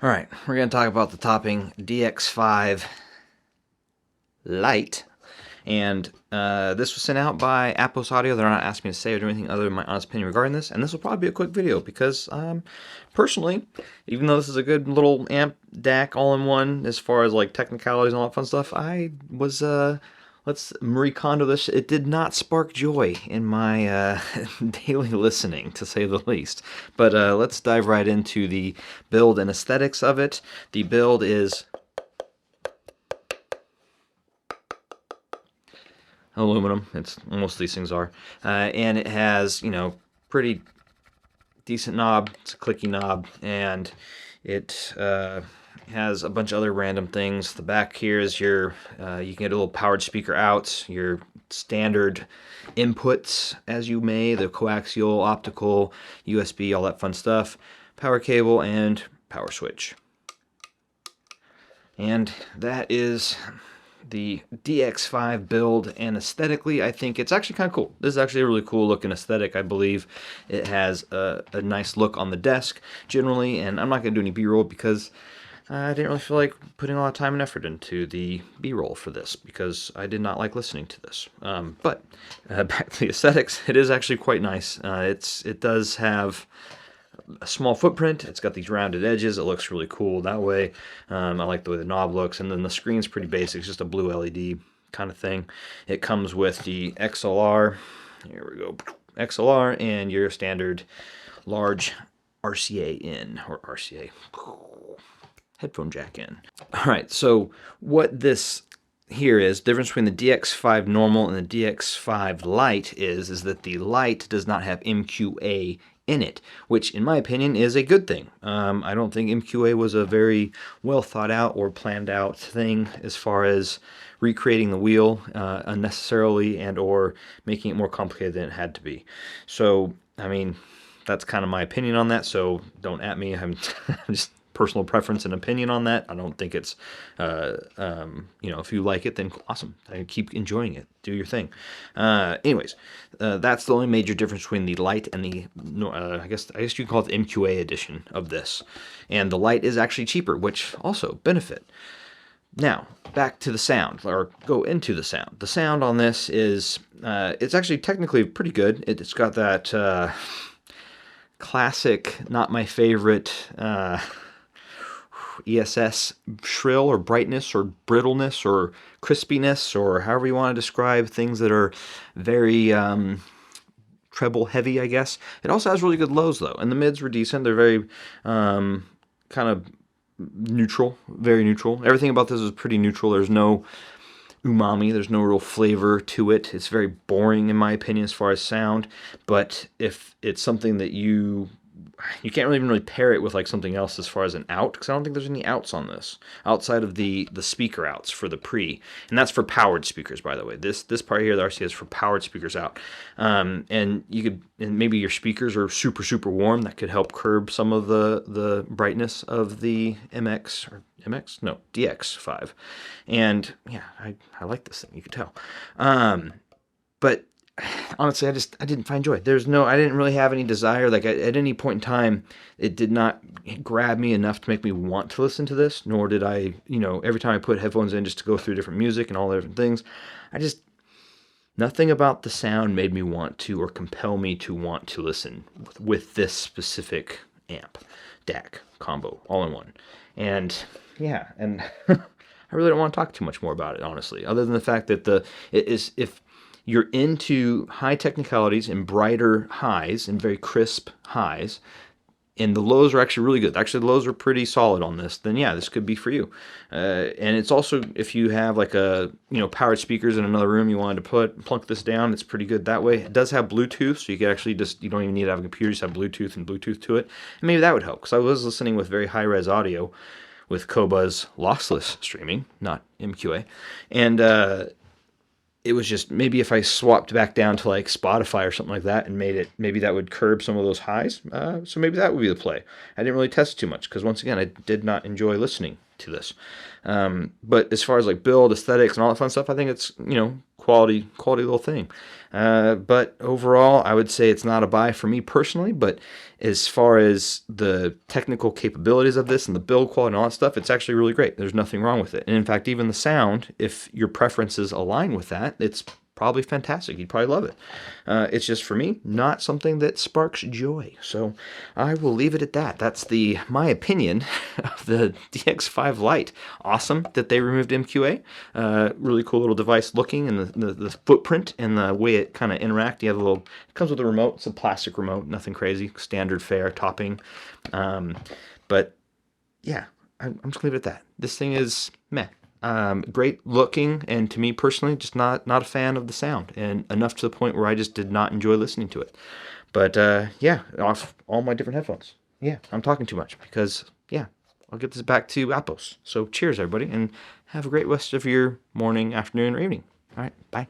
All right, we're going to talk about the Topping DX5 Lite. And this was sent out by Apos Audio. They're not asking me to say or do anything other than my honest opinion regarding this. And this will probably be a quick video because personally, even though this is a good little amp DAC all-in-one as far as like technicalities and all that fun stuff, I was, let's Marie Kondo this, it did not spark joy in my daily listening, to say the least. But let's dive right into the build and aesthetics of it. The build is aluminum. It's most of these things are, and it has, you know, pretty decent knob. It's a clicky knob, and it has a bunch of other random things. The back here is your you can get a little powered speaker out, your standard inputs as you may, the coaxial, optical, USB, all that fun stuff, power cable, and power switch. And that is the DX5 build, and aesthetically I think it's actually kind of cool. This is actually a really cool looking aesthetic. I believe it has a nice look on the desk generally, and I'm not going to do any B-roll because I didn't really feel like putting a lot of time and effort into the B-roll for this because I did not like listening to this. But back to the aesthetics, it is actually quite nice. It does have a small footprint. It's got these rounded edges. It looks really cool that way. I like the way the knob looks, and then the screen's pretty basic. It's just a blue LED kind of thing. It comes with the XLR. Here we go, XLR, and your standard large RCA in, or RCA headphone jack in. All right, so what this here is, difference between the DX5 normal and the DX5 Lite is that the Lite does not have MQA in it, which in my opinion is a good thing. I don't think MQA was a very well thought out or planned out thing as far as recreating the wheel unnecessarily and or making it more complicated than it had to be. So, I mean, that's kind of my opinion on that, so don't at me. I'm just personal preference and opinion on that. I don't think it's, you know, if you like it, then awesome. I keep enjoying it. Do your thing. Anyways, that's the only major difference between the Lite and the, I guess you can call it the MQA edition of this. And the Lite is actually cheaper, which also benefit. Now, back to the sound, or go into the sound. The sound on this is, it's actually technically pretty good. It's got that classic, not my favorite, ESS shrill or brightness or brittleness or crispiness, or however you want to describe things that are very treble heavy, I guess. It also has really good lows though, and the mids were decent. They're very kind of neutral, very neutral. Everything about this is pretty neutral. There's no umami, there's no real flavor to it. It's very boring in my opinion as far as sound, but if it's something that you can't really even pair it with like something else as far as an out, because I don't think there's any outs on this outside of the speaker outs for the pre, and that's for powered speakers, by the way. This part here, the RCA, is for powered speakers out, and you could, and maybe your speakers are super warm. That could help curb some of the brightness of the DX5, and yeah, I like this thing. You could tell, but honestly, I didn't find joy. I didn't really have any desire. Like at any point in time, it did not grab me enough to make me want to listen to this, nor did I, you know, every time I put headphones in just to go through different music and all the different things, nothing about the sound made me want to or compel me to want to listen with this specific amp, DAC combo, all in one. And yeah, and I really don't want to talk too much more about it, honestly, other than the fact that if you're into high technicalities and brighter highs and very crisp highs, and the lows are actually really good. Actually, the lows are pretty solid on this. Then yeah, this could be for you. And it's also, if you have like a, you know, powered speakers in another room, you wanted to plunk this down, it's pretty good that way. It does have Bluetooth, so you can actually you don't even need to have a computer, you just have Bluetooth and Bluetooth to it. And maybe that would help, because I was listening with very high res audio with Qobuz lossless streaming, not MQA, and it was just, maybe if I swapped back down to like Spotify or something like that and made it, maybe that would curb some of those highs. So maybe that would be the play. I didn't really test too much because, once again, I did not enjoy listening to this. But as far as like build, aesthetics, and all that fun stuff, I think it's, you know, quality little thing. But overall, I would say it's not a buy for me personally. But as far as the technical capabilities of this and the build quality and all that stuff, it's actually really great. There's nothing wrong with it. And in fact, even the sound, if your preferences align with that, it's probably fantastic. You'd probably love it. It's just, for me, not something that sparks joy. So I will leave it at that. That's my opinion of the DX5 Lite. Awesome that they removed MQA. Really cool little device looking, and the footprint and the way it kind of interacts. You have it comes with a remote. It's a plastic remote, nothing crazy, standard fare topping. But yeah, I'm just gonna leave it at that. This thing is meh. Great looking, and to me personally, just not a fan of the sound, and enough to the point where I just did not enjoy listening to it. But yeah, off all my different headphones. Yeah, I'm talking too much because, yeah, I'll get this back to Apos. So cheers, everybody, and have a great rest of your morning, afternoon, or evening. All right, bye.